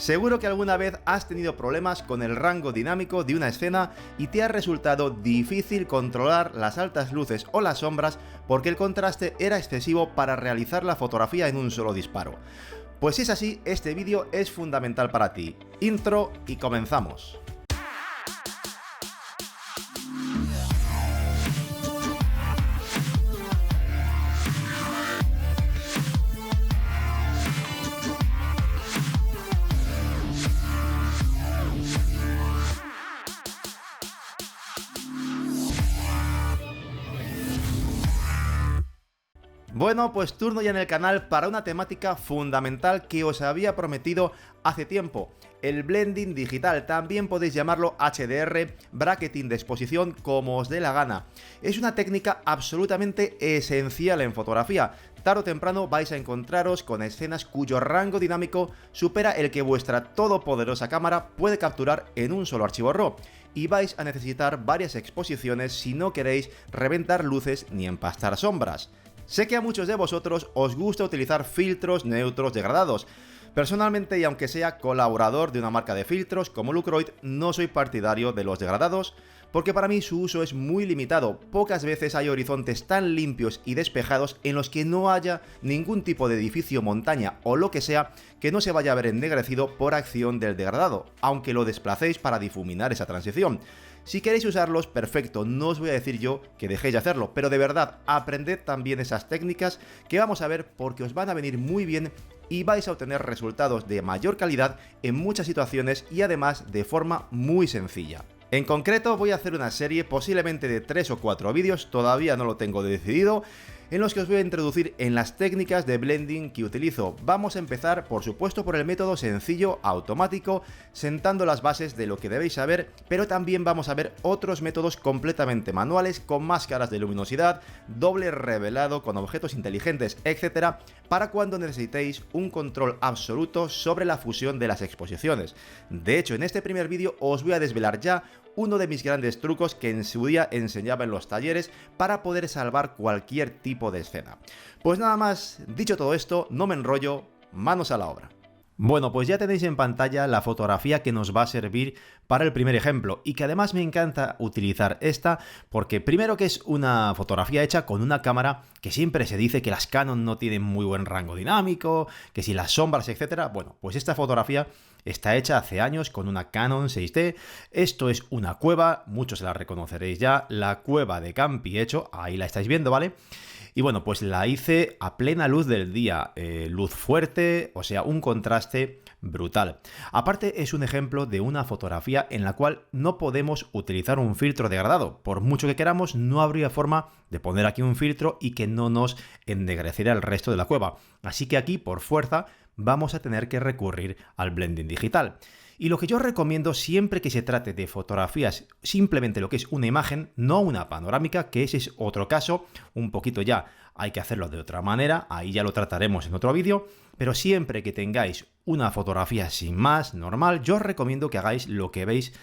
Seguro que alguna vez has tenido problemas con el rango dinámico de una escena y te ha resultado difícil controlar las altas luces o las sombras porque el contraste era excesivo para realizar la fotografía en un solo disparo. Pues si es así, este vídeo es fundamental para ti. Intro y comenzamos. Bueno, pues turno ya en el canal para una temática fundamental que os había prometido hace tiempo, el blending digital. También podéis llamarlo HDR, bracketing de exposición, como os dé la gana. Es una técnica absolutamente esencial en fotografía. Tarde o temprano vais a encontraros con escenas cuyo rango dinámico supera el que vuestra todopoderosa cámara puede capturar en un solo archivo RAW. Y vais a necesitar varias exposiciones si no queréis reventar luces ni empastar sombras. Sé que a muchos de vosotros os gusta utilizar filtros neutros degradados. Personalmente, y aunque sea colaborador de una marca de filtros como Lucroid, no soy partidario de los degradados, porque para mí su uso es muy limitado. Pocas veces hay horizontes tan limpios y despejados en los que no haya ningún tipo de edificio, montaña o lo que sea que no se vaya a ver ennegrecido por acción del degradado, aunque lo desplacéis para difuminar esa transición. Si queréis usarlos, perfecto, no os voy a decir yo que dejéis de hacerlo, pero de verdad, aprended también esas técnicas que vamos a ver porque os van a venir muy bien y vais a obtener resultados de mayor calidad en muchas situaciones y además de forma muy sencilla. En concreto voy a hacer una serie posiblemente de 3 o 4 vídeos, todavía no lo tengo decidido, en los que os voy a introducir en las técnicas de blending que utilizo. Vamos a empezar, por supuesto, por el método sencillo, automático, sentando las bases de lo que debéis saber, pero también vamos a ver otros métodos completamente manuales, con máscaras de luminosidad, doble revelado, con objetos inteligentes, etc., para cuando necesitéis un control absoluto sobre la fusión de las exposiciones. De hecho, en este primer vídeo os voy a desvelar ya uno de mis grandes trucos que en su día enseñaba en los talleres para poder salvar cualquier tipo de escena. Pues nada más, dicho todo esto, no me enrollo, manos a la obra. Bueno, pues ya tenéis en pantalla la fotografía que nos va a servir para el primer ejemplo y que además me encanta utilizar esta porque primero que es una fotografía hecha con una cámara que siempre se dice que las Canon no tienen muy buen rango dinámico, que si las sombras, etcétera. Bueno, pues esta fotografía está hecha hace años con una Canon 6D. Esto es una cueva, muchos la reconoceréis ya, la cueva de Campeche, ahí la estáis viendo, ¿vale? Y bueno, pues la hice a plena luz del día, luz fuerte, o sea, un contraste brutal. Aparte es un ejemplo de una fotografía en la cual no podemos utilizar un filtro degradado. Por mucho que queramos, no habría forma de poner aquí un filtro y que no nos ennegreciera el resto de la cueva. Así que aquí, por fuerza, vamos a tener que recurrir al blending digital. Y lo que yo recomiendo siempre que se trate de fotografías, simplemente lo que es una imagen, no una panorámica, que ese es otro caso, un poquito ya hay que hacerlo de otra manera, ahí ya lo trataremos en otro vídeo, pero siempre que tengáis una fotografía sin más, normal, yo os recomiendo que hagáis lo que veis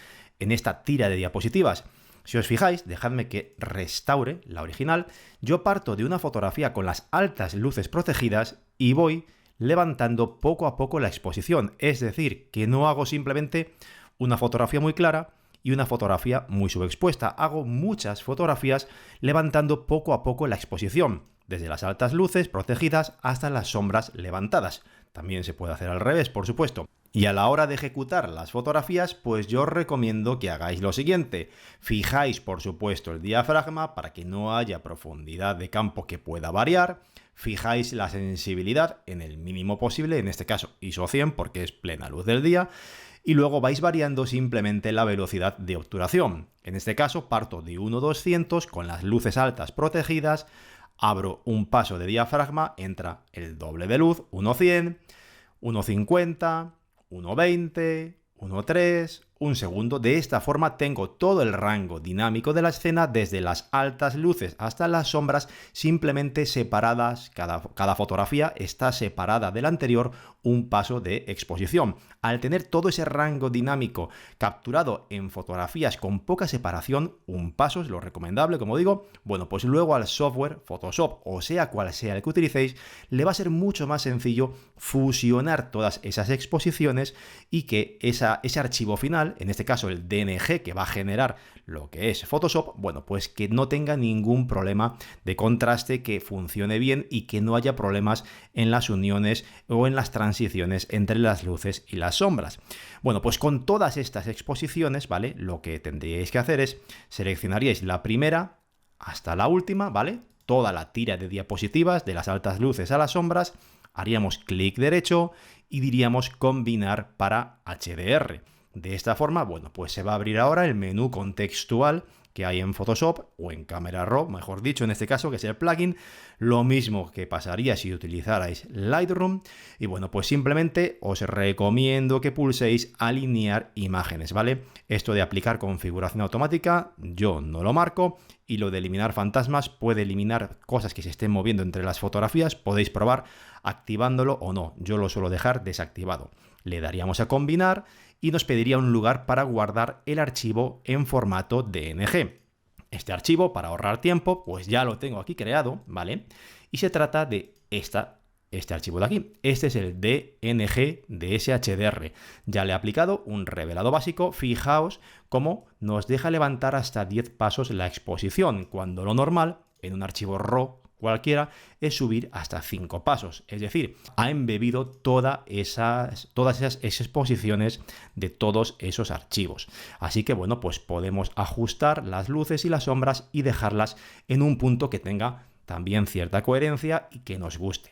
en esta tira de diapositivas. Si os fijáis, dejadme que restaure la original, yo parto de una fotografía con las altas luces protegidas y voy levantando poco a poco la exposición, es decir, que no hago simplemente una fotografía muy clara y una fotografía muy subexpuesta, hago muchas fotografías levantando poco a poco la exposición, desde las altas luces protegidas hasta las sombras levantadas. También se puede hacer al revés, por supuesto. Y a la hora de ejecutar las fotografías, pues yo os recomiendo que hagáis lo siguiente. Fijáis, por supuesto, el diafragma para que no haya profundidad de campo que pueda variar. Fijáis la sensibilidad en el mínimo posible, en este caso ISO 100 porque es plena luz del día. Y luego vais variando simplemente la velocidad de obturación. En este caso parto de 1.200 con las luces altas protegidas. Abro un paso de diafragma, entra el doble de luz, 1.100, 1.50, 1.20, 1.3, un segundo. De esta forma tengo todo el rango dinámico de la escena, desde las altas luces hasta las sombras, simplemente separadas. Cada fotografía está separada de la anterior un paso de exposición. Al tener todo ese rango dinámico capturado en fotografías con poca separación, un paso es lo recomendable, como digo, bueno, pues luego al software Photoshop, o sea cual sea el que utilicéis, le va a ser mucho más sencillo fusionar todas esas exposiciones y que ese archivo final, en este caso el DNG que va a generar lo que es Photoshop, bueno, pues que no tenga ningún problema de contraste, que funcione bien y que no haya problemas en las uniones o en las transiciones entre las luces y las sombras. Bueno, pues con todas estas exposiciones, ¿vale? Lo que tendríais que hacer es seleccionaríais la primera hasta la última, ¿vale? Toda la tira de diapositivas, de las altas luces a las sombras, haríamos clic derecho y diríamos combinar para HDR. De esta forma, bueno, pues se va a abrir ahora el menú contextual que hay en Photoshop o en Camera Raw, mejor dicho, en este caso, que es el plugin. Lo mismo que pasaría si utilizarais Lightroom. Y bueno, pues simplemente os recomiendo que pulséis alinear imágenes, ¿vale? Esto de aplicar configuración automática, yo no lo marco. Y lo de eliminar fantasmas puede eliminar cosas que se estén moviendo entre las fotografías. Podéis probar activándolo o no. Yo lo suelo dejar desactivado. Le daríamos a combinar y nos pediría un lugar para guardar el archivo en formato DNG. Este archivo, para ahorrar tiempo, pues ya lo tengo aquí creado, ¿vale? Y se trata de este archivo de aquí. Este es el DNG de SHDR. Ya le he aplicado un revelado básico. Fijaos cómo nos deja levantar hasta 10 pasos la exposición, cuando lo normal en un archivo RAW cualquiera es subir hasta 5 pasos. Es decir, ha embebido todas esas exposiciones de todos esos archivos. Así que bueno, pues podemos ajustar las luces y las sombras y dejarlas en un punto que tenga también cierta coherencia y que nos guste.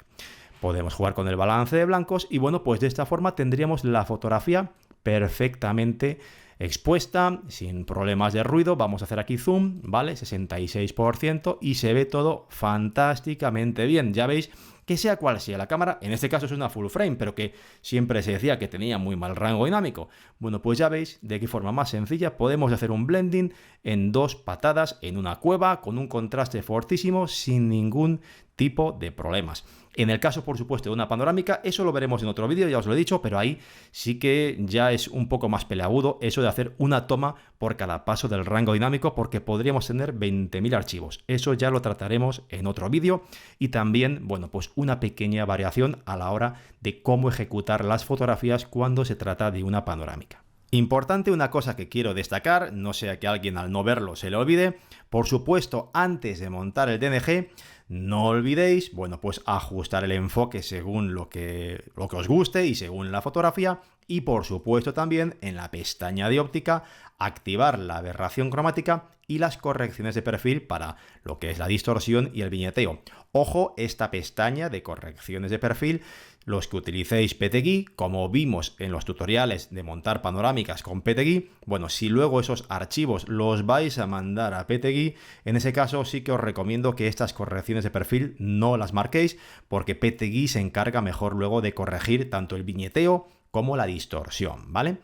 Podemos jugar con el balance de blancos y bueno, pues de esta forma tendríamos la fotografía perfectamente expuesta, sin problemas de ruido. Vamos a hacer aquí zoom, ¿vale? 66% y se ve todo fantásticamente bien. Ya veis que sea cual sea la cámara, en este caso es una full frame, pero que siempre se decía que tenía muy mal rango dinámico. Bueno, pues ya veis de qué forma más sencilla podemos hacer un blending en 2 patadas en una cueva con un contraste fortísimo sin ningún tipo de problemas. En el caso, por supuesto, de una panorámica, eso lo veremos en otro vídeo, ya os lo he dicho, pero ahí sí que ya es un poco más peleagudo eso de hacer una toma por cada paso del rango dinámico, porque podríamos tener 20.000 archivos. Eso ya lo trataremos en otro vídeo y también, bueno, pues una pequeña variación a la hora de cómo ejecutar las fotografías cuando se trata de una panorámica. Importante, una cosa que quiero destacar, no sea que alguien al no verlo se le olvide, por supuesto, antes de montar el DNG, no olvidéis, bueno, pues ajustar el enfoque según lo que os guste y según la fotografía, y por supuesto también en la pestaña de óptica activar la aberración cromática y las correcciones de perfil para lo que es la distorsión y el viñeteo. Ojo, esta pestaña de correcciones de perfil, los que utilicéis PTGui, como vimos en los tutoriales de montar panorámicas con PTGui, bueno, si luego esos archivos los vais a mandar a PTGui, en ese caso sí que os recomiendo que estas correcciones de perfil no las marquéis, porque PTGui se encarga mejor luego de corregir tanto el viñeteo como la distorsión, ¿vale?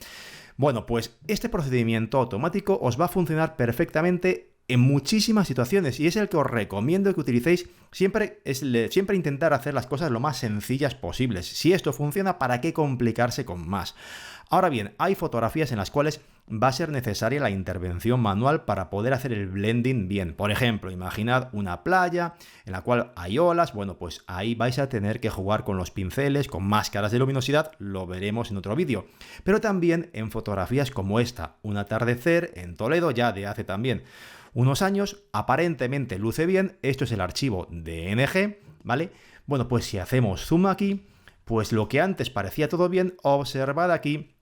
Bueno, pues este procedimiento automático os va a funcionar perfectamente en muchísimas situaciones y es el que os recomiendo que utilicéis siempre. Siempre intentar hacer las cosas lo más sencillas posibles. Si esto funciona, ¿para qué complicarse con más? Ahora bien, hay fotografías en las cuales va a ser necesaria la intervención manual para poder hacer el blending bien. Por ejemplo, imaginad una playa en la cual hay olas. Bueno, pues ahí vais a tener que jugar con los pinceles, con máscaras de luminosidad, lo veremos en otro vídeo. Pero también en fotografías como esta, un atardecer en Toledo ya de hace también unos años, aparentemente luce bien. Esto es el archivo DNG, ¿vale? Bueno, pues si hacemos zoom aquí, pues lo que antes parecía todo bien, observad aquí.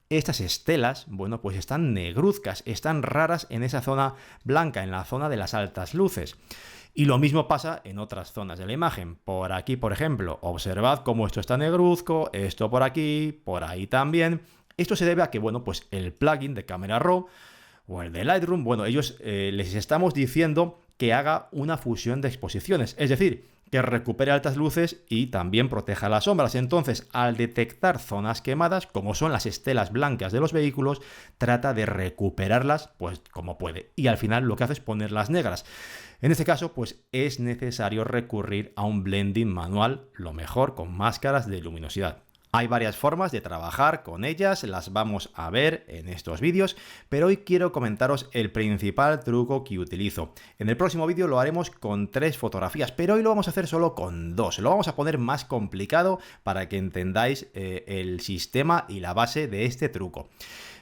Estas estelas, bueno, pues están negruzcas, están raras en esa zona blanca, en la zona de las altas luces. Y lo mismo pasa en otras zonas de la imagen. Por aquí, por ejemplo, observad cómo esto está negruzco, esto por aquí, por ahí también. Esto se debe a que, bueno, pues el plugin de Camera Raw o el de Lightroom, bueno, ellos les estamos diciendo que haga una fusión de exposiciones. Es decir, que recupere altas luces y también proteja las sombras. Entonces, al detectar zonas quemadas, como son las estelas blancas de los vehículos, trata de recuperarlas pues como puede. Y al final lo que hace es ponerlas negras. En este caso, pues es necesario recurrir a un blending manual, lo mejor con máscaras de luminosidad. Hay varias formas de trabajar con ellas, las vamos a ver en estos vídeos, pero hoy quiero comentaros el principal truco que utilizo. En el próximo vídeo lo haremos con 3 fotografías, pero hoy lo vamos a hacer solo con 2. Lo vamos a poner más complicado para que entendáis el sistema y la base de este truco.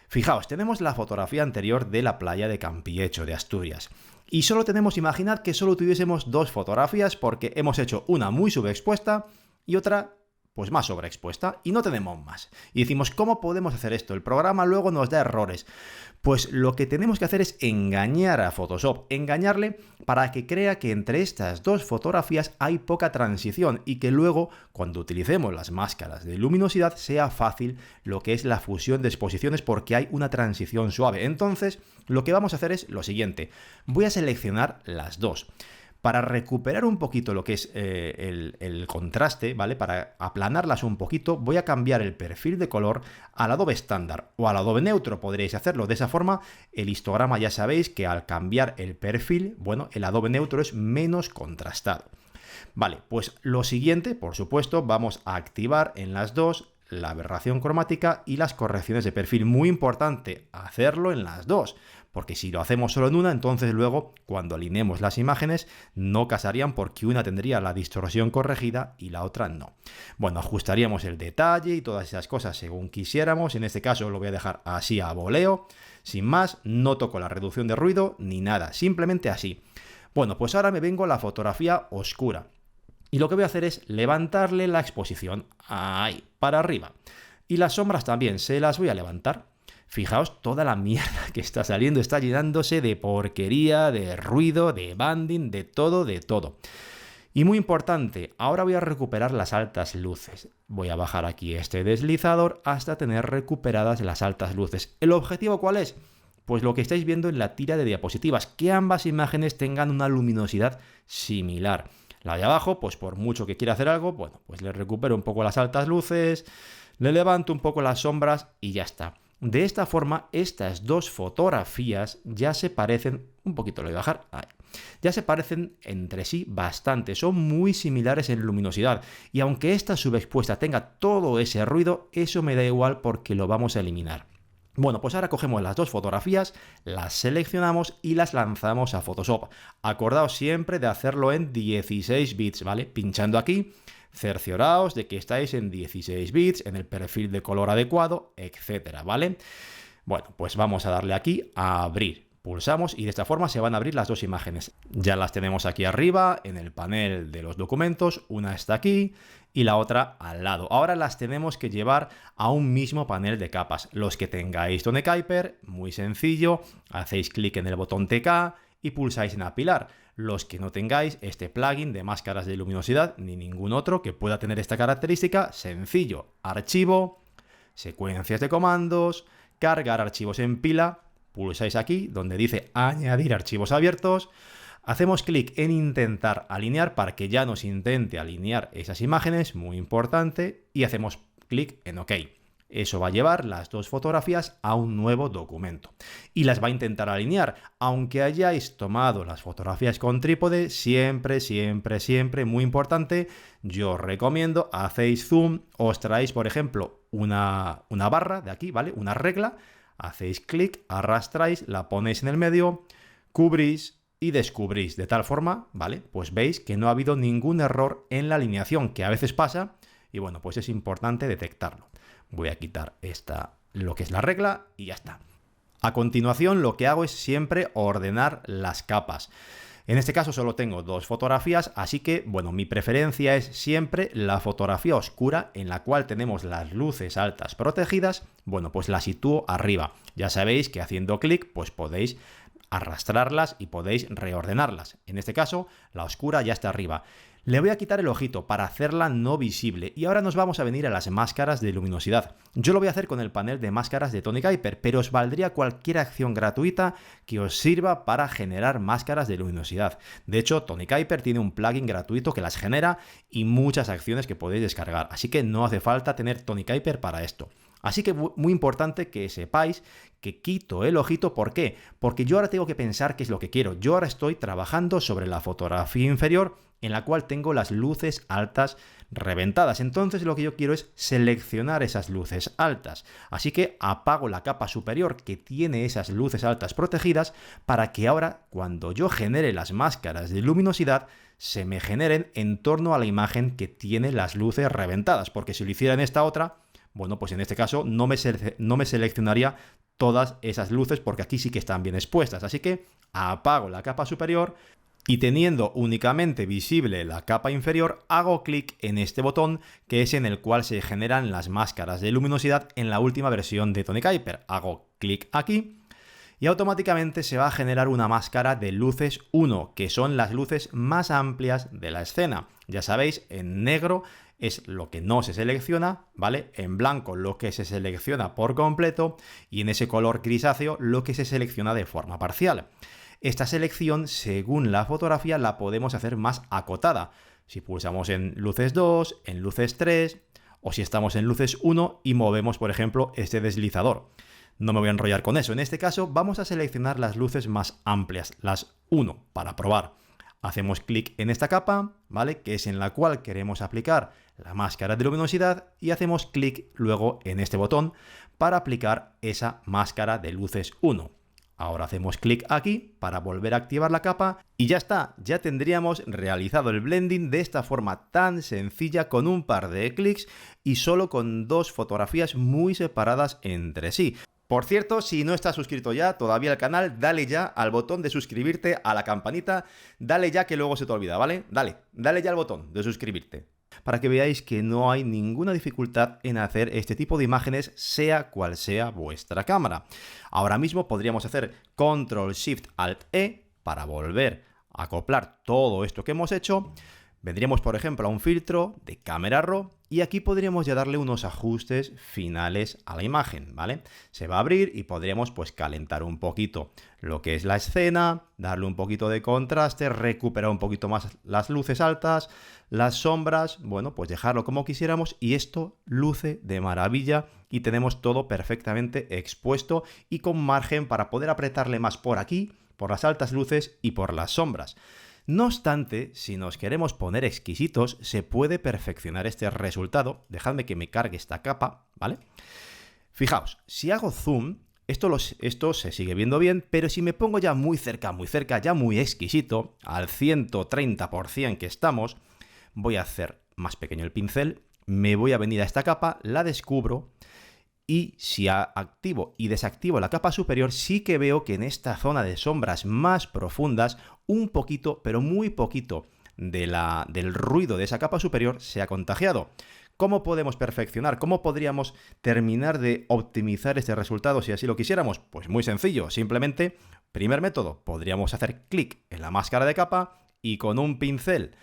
Fijaos, tenemos la fotografía anterior de la playa de Campiecho, de Asturias. Y solo tenemos, imaginad que solo tuviésemos 2 fotografías porque hemos hecho una muy subexpuesta y otra pues más sobreexpuesta y no tenemos más. Y decimos, ¿cómo podemos hacer esto? El programa luego nos da errores. Pues lo que tenemos que hacer es engañar a Photoshop, engañarle para que crea que entre estas 2 fotografías hay poca transición y que luego, cuando utilicemos las máscaras de luminosidad, sea fácil lo que es la fusión de exposiciones porque hay una transición suave. Entonces, lo que vamos a hacer es lo siguiente. Voy a seleccionar las 2. Para recuperar un poquito lo que es el contraste, ¿vale? Para aplanarlas un poquito, voy a cambiar el perfil de color al Adobe estándar o al Adobe neutro, podréis hacerlo. De esa forma, el histograma ya sabéis que al cambiar el perfil, bueno, el Adobe neutro es menos contrastado. Vale, pues lo siguiente, por supuesto, vamos a activar en las 2 la aberración cromática y las correcciones de perfil. Muy importante hacerlo en las 2. Porque si lo hacemos solo en una, entonces luego cuando alineemos las imágenes no casarían porque una tendría la distorsión corregida y la otra no. Bueno, ajustaríamos el detalle y todas esas cosas según quisiéramos. En este caso lo voy a dejar así a voleo. Sin más, no toco la reducción de ruido ni nada, simplemente así. Bueno, pues ahora me vengo a la fotografía oscura. Y lo que voy a hacer es levantarle la exposición ahí, para arriba. Y las sombras también se las voy a levantar. Fijaos toda la mierda que está saliendo, está llenándose de porquería, de ruido, de banding, de todo, de todo. Y muy importante, ahora voy a recuperar las altas luces. Voy a bajar aquí este deslizador hasta tener recuperadas las altas luces. ¿El objetivo cuál es? Pues lo que estáis viendo en la tira de diapositivas, que ambas imágenes tengan una luminosidad similar. La de abajo, pues por mucho que quiera hacer algo, bueno, pues le recupero un poco las altas luces, le levanto un poco las sombras y ya está. De esta forma, estas 2 fotografías ya se parecen, un poquito lo voy a bajar, ahí, ya se parecen entre sí bastante, son muy similares en luminosidad y aunque esta subexpuesta tenga todo ese ruido, eso me da igual porque lo vamos a eliminar. Bueno, pues ahora cogemos las 2 fotografías, las seleccionamos y las lanzamos a Photoshop. Acordaos siempre de hacerlo en 16 bits, ¿vale? Pinchando aquí. Cercioraos de que estáis en 16 bits, en el perfil de color adecuado, etcétera, ¿vale? Bueno, pues vamos a darle aquí a abrir. Pulsamos y de esta forma se van a abrir las 2 imágenes. Ya las tenemos aquí arriba en el panel de los documentos, una está aquí y la otra al lado. Ahora las tenemos que llevar a un mismo panel de capas. Los que tengáis Tone Kuiper, muy sencillo, hacéis clic en el botón TK y pulsáis en apilar. Los que no tengáis este plugin de máscaras de luminosidad ni ningún otro que pueda tener esta característica, sencillo, archivo, secuencias de comandos, cargar archivos en pila, pulsáis aquí donde dice añadir archivos abiertos, hacemos clic en intentar alinear para que ya nos intente alinear esas imágenes, muy importante, y hacemos clic en OK. Eso va a llevar las 2 fotografías a un nuevo documento y las va a intentar alinear. Aunque hayáis tomado las fotografías con trípode, siempre, muy importante, yo os recomiendo, hacéis zoom, os traéis, por ejemplo, una barra de aquí, ¿vale? Una regla, hacéis clic, arrastráis, la ponéis en el medio, cubrís y descubrís de tal forma, ¿vale? Pues veis que no ha habido ningún error en la alineación, que a veces pasa y bueno, pues es importante detectarlo. Voy a quitar lo que es la regla y ya está. A continuación lo que hago es siempre ordenar las capas. En este caso solo tengo 2 fotografías, así que bueno, mi preferencia es siempre la fotografía oscura en la cual tenemos las luces altas protegidas. Bueno, pues la sitúo arriba. Ya sabéis que haciendo clic pues podéis arrastrarlas y podéis reordenarlas. En este caso la oscura ya está arriba. Le voy a quitar el ojito para hacerla no visible y ahora nos vamos a venir a las máscaras de luminosidad. Yo lo voy a hacer con el panel de máscaras de Tony Kuiper, pero os valdría cualquier acción gratuita que os sirva para generar máscaras de luminosidad. De hecho, Tony Kuiper tiene un plugin gratuito que las genera y muchas acciones que podéis descargar, así que no hace falta tener Tony Kuiper para esto. Así que muy importante que sepáis que quito el ojito. ¿Por qué? Porque yo ahora tengo que pensar qué es lo que quiero. Yo ahora estoy trabajando sobre la fotografía inferior en la cual tengo las luces altas reventadas. Entonces lo que yo quiero es seleccionar esas luces altas. Así que apago la capa superior que tiene esas luces altas protegidas para que ahora cuando yo genere las máscaras de luminosidad se me generen en torno a la imagen que tiene las luces reventadas. Porque si lo hiciera en esta otra, bueno, pues en este caso no me seleccionaría todas esas luces porque aquí sí que están bien expuestas. Así que apago la capa superior y teniendo únicamente visible la capa inferior, hago clic en este botón que es en el cual se generan las máscaras de luminosidad en la última versión de Tony Kuiper. Hago clic aquí y automáticamente se va a generar una máscara de luces 1, que son las luces más amplias de la escena. Ya sabéis, en negro es lo que no se selecciona, ¿vale? En blanco lo que se selecciona por completo y en ese color grisáceo lo que se selecciona de forma parcial. Esta selección, según la fotografía, la podemos hacer más acotada. Si pulsamos en luces 2, en luces 3 o si estamos en luces 1 y movemos, por ejemplo, este deslizador. No me voy a enrollar con eso. En este caso vamos a seleccionar las luces más amplias, las 1, para probar. Hacemos clic en esta capa, ¿vale? Que es en la cual queremos aplicar la máscara de luminosidad y hacemos clic luego en este botón para aplicar esa máscara de luces 1. Ahora hacemos clic aquí para volver a activar la capa y ya está, ya tendríamos realizado el blending de esta forma tan sencilla con un par de clics y solo con dos fotografías muy separadas entre sí. Por cierto, si no estás suscrito ya todavía al canal, dale ya al botón de suscribirte, a la campanita, dale ya que luego se te olvida, ¿vale? Dale ya al botón de suscribirte, para que veáis que no hay ninguna dificultad en hacer este tipo de imágenes, sea cual sea vuestra cámara. Ahora mismo podríamos hacer Control-Shift-Alt-E para volver a acoplar todo esto que hemos hecho. Vendríamos, por ejemplo, a un filtro de cámara RAW y aquí podríamos ya darle unos ajustes finales a la imagen, ¿vale? Se va a abrir y podríamos pues calentar un poquito lo que es la escena, darle un poquito de contraste, recuperar un poquito más las luces altas, las sombras, bueno, pues dejarlo como quisiéramos y esto luce de maravilla y tenemos todo perfectamente expuesto y con margen para poder apretarle más por aquí, por las altas luces y por las sombras. No obstante, si nos queremos poner exquisitos, se puede perfeccionar este resultado. Dejadme que me cargue esta capa, ¿vale? Fijaos, si hago zoom, esto se sigue viendo bien, pero si me pongo ya muy cerca, ya muy exquisito, al 130% que estamos, voy a hacer más pequeño el pincel, me voy a venir a esta capa, la descubro, y si activo y desactivo la capa superior, sí que veo que en esta zona de sombras más profundas, un poquito, pero muy poquito, del ruido de esa capa superior se ha contagiado. ¿Cómo podemos perfeccionar? ¿Cómo podríamos terminar de optimizar este resultado si así lo quisiéramos? Pues muy sencillo, simplemente, primer método, podríamos hacer clic en la máscara de capa y con un pincel,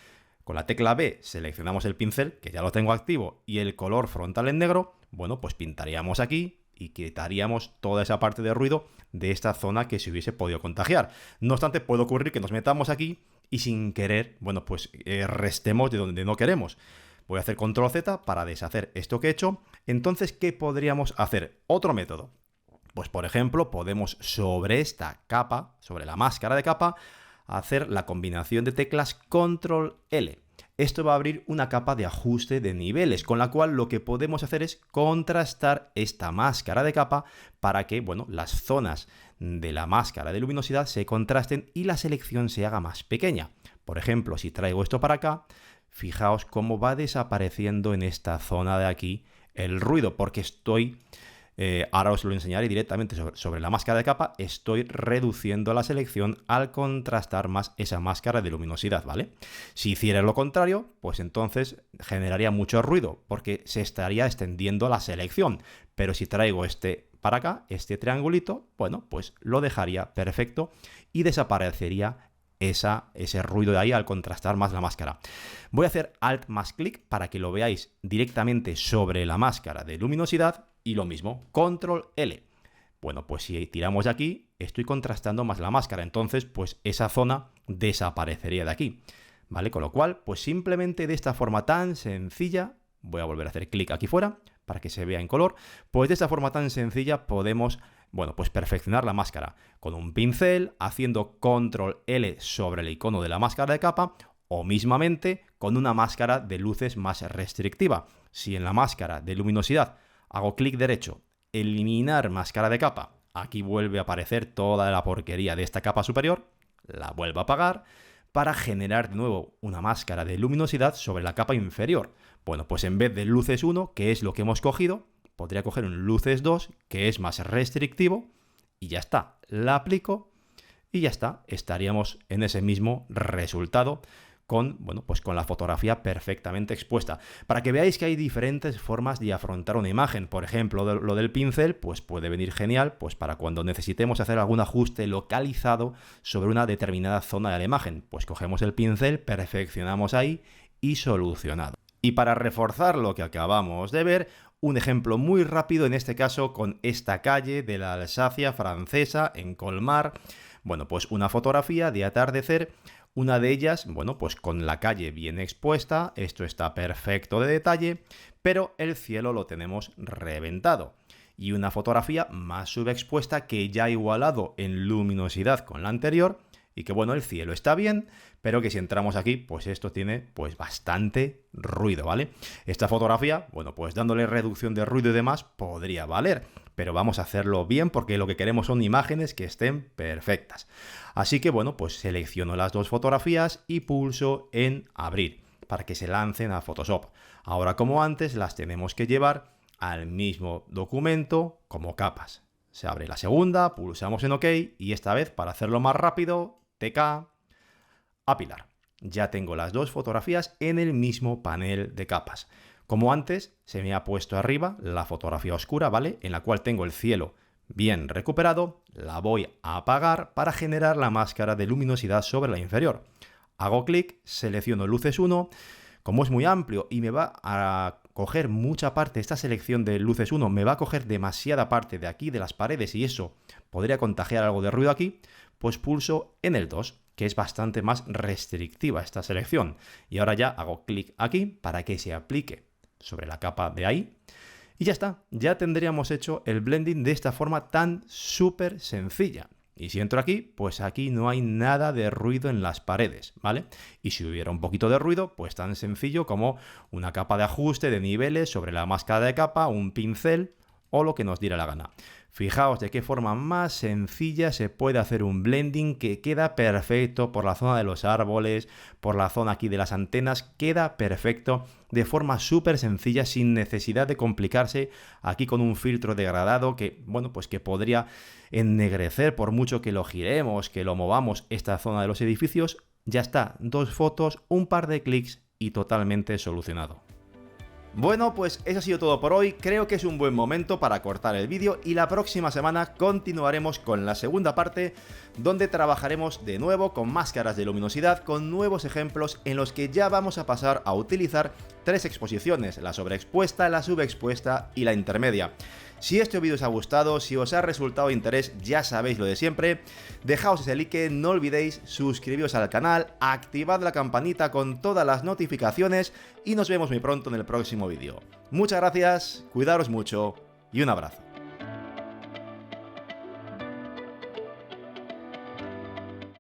con la tecla B, seleccionamos el pincel, que ya lo tengo activo, y el color frontal en negro, bueno, pues pintaríamos aquí y quitaríamos toda esa parte de ruido de esta zona que se hubiese podido contagiar. No obstante, puede ocurrir que nos metamos aquí y sin querer, bueno, pues restemos de donde no queremos. Voy a hacer control Z para deshacer esto que he hecho. Entonces, ¿qué podríamos hacer? Otro método. Pues, por ejemplo, podemos sobre esta capa, sobre la máscara de capa, hacer la combinación de teclas Control L. Esto va a abrir una capa de ajuste de niveles, con la cual lo que podemos hacer es contrastar esta máscara de capa para que, bueno, las zonas de la máscara de luminosidad se contrasten y la selección se haga más pequeña. Por ejemplo, si traigo esto para acá, fijaos cómo va desapareciendo en esta zona de aquí el ruido, porque ahora os lo enseñaré directamente sobre la máscara de capa, estoy reduciendo la selección al contrastar más esa máscara de luminosidad, ¿vale? Si hiciera lo contrario, pues entonces generaría mucho ruido porque se estaría extendiendo la selección, pero si traigo este para acá, este triangulito, bueno, pues lo dejaría perfecto y desaparecería ese ruido de ahí al contrastar más la máscara. Voy a hacer Alt más clic para que lo veáis directamente sobre la máscara de luminosidad y lo mismo, Control L. Bueno, pues si tiramos de aquí, estoy contrastando más la máscara, entonces pues esa zona desaparecería de aquí, ¿vale? Con lo cual, pues simplemente de esta forma tan sencilla, voy a volver a hacer clic aquí fuera para que se vea en color, pues de esta forma tan sencilla podemos, bueno, pues perfeccionar la máscara con un pincel, haciendo Control L sobre el icono de la máscara de capa o mismamente con una máscara de luces más restrictiva. Si en la máscara de luminosidad hago clic derecho, eliminar máscara de capa, aquí vuelve a aparecer toda la porquería de esta capa superior, la vuelvo a apagar para generar de nuevo una máscara de luminosidad sobre la capa inferior. Bueno, pues en vez de luces 1, que es lo que hemos cogido, podría coger un luces 2, que es más restrictivo, y ya está, la aplico y ya está, estaríamos en ese mismo resultado con, bueno, pues con la fotografía perfectamente expuesta. Para que veáis que hay diferentes formas de afrontar una imagen. Por ejemplo, lo del pincel, pues puede venir genial, pues para cuando necesitemos hacer algún ajuste localizado sobre una determinada zona de la imagen. Pues cogemos el pincel, perfeccionamos ahí y solucionado. Y para reforzar lo que acabamos de ver, un ejemplo muy rápido, en este caso con esta calle de la Alsacia francesa en Colmar. Bueno, pues una fotografía de atardecer. Una de ellas, bueno, pues con la calle bien expuesta, esto está perfecto de detalle, pero el cielo lo tenemos reventado. Y una fotografía más subexpuesta que ya ha igualado en luminosidad con la anterior, y que bueno, el cielo está bien, pero que si entramos aquí, pues esto tiene pues bastante ruido, ¿vale? Esta fotografía, bueno, pues dándole reducción de ruido y demás, podría valer, pero vamos a hacerlo bien porque lo que queremos son imágenes que estén perfectas. Así que bueno, pues selecciono las dos fotografías y pulso en abrir para que se lancen a Photoshop. Ahora, como antes, las tenemos que llevar al mismo documento como capas. Se abre la segunda, pulsamos en OK y esta vez, para hacerlo más rápido, TK, apilar. Ya tengo las dos fotografías en el mismo panel de capas. Como antes, se me ha puesto arriba la fotografía oscura, ¿vale? En la cual tengo el cielo bien recuperado, la voy a apagar para generar la máscara de luminosidad sobre la inferior. Hago clic, selecciono luces 1, como es muy amplio y me va a coger mucha parte, esta selección de luces 1 me va a coger demasiada parte de aquí, de las paredes, y eso podría contagiar algo de ruido aquí, pues pulso en el 2, que es bastante más restrictiva esta selección. Y ahora ya hago clic aquí para que se aplique sobre la capa de ahí. Y ya está, ya tendríamos hecho el blending de esta forma tan súper sencilla. Y si entro aquí, pues aquí no hay nada de ruido en las paredes, ¿vale? Y si hubiera un poquito de ruido, pues tan sencillo como una capa de ajuste de niveles sobre la máscara de capa, un pincel o lo que nos diera la gana. Fijaos de qué forma más sencilla se puede hacer un blending que queda perfecto por la zona de los árboles, por la zona aquí de las antenas, queda perfecto de forma súper sencilla sin necesidad de complicarse aquí con un filtro degradado que, bueno, pues que podría ennegrecer por mucho que lo giremos, que lo movamos esta zona de los edificios. Ya está, dos fotos, un par de clics y totalmente solucionado. Bueno, pues eso ha sido todo por hoy. Creo que es un buen momento para cortar el vídeo y la próxima semana continuaremos con la segunda parte, donde trabajaremos de nuevo con máscaras de luminosidad, con nuevos ejemplos en los que ya vamos a pasar a utilizar tres exposiciones: la sobreexpuesta, la subexpuesta y la intermedia. Si este vídeo os ha gustado, si os ha resultado de interés, ya sabéis lo de siempre. Dejaos ese like, no olvidéis suscribiros al canal, activad la campanita con todas las notificaciones y nos vemos muy pronto en el próximo vídeo. Muchas gracias, cuidaros mucho y un abrazo.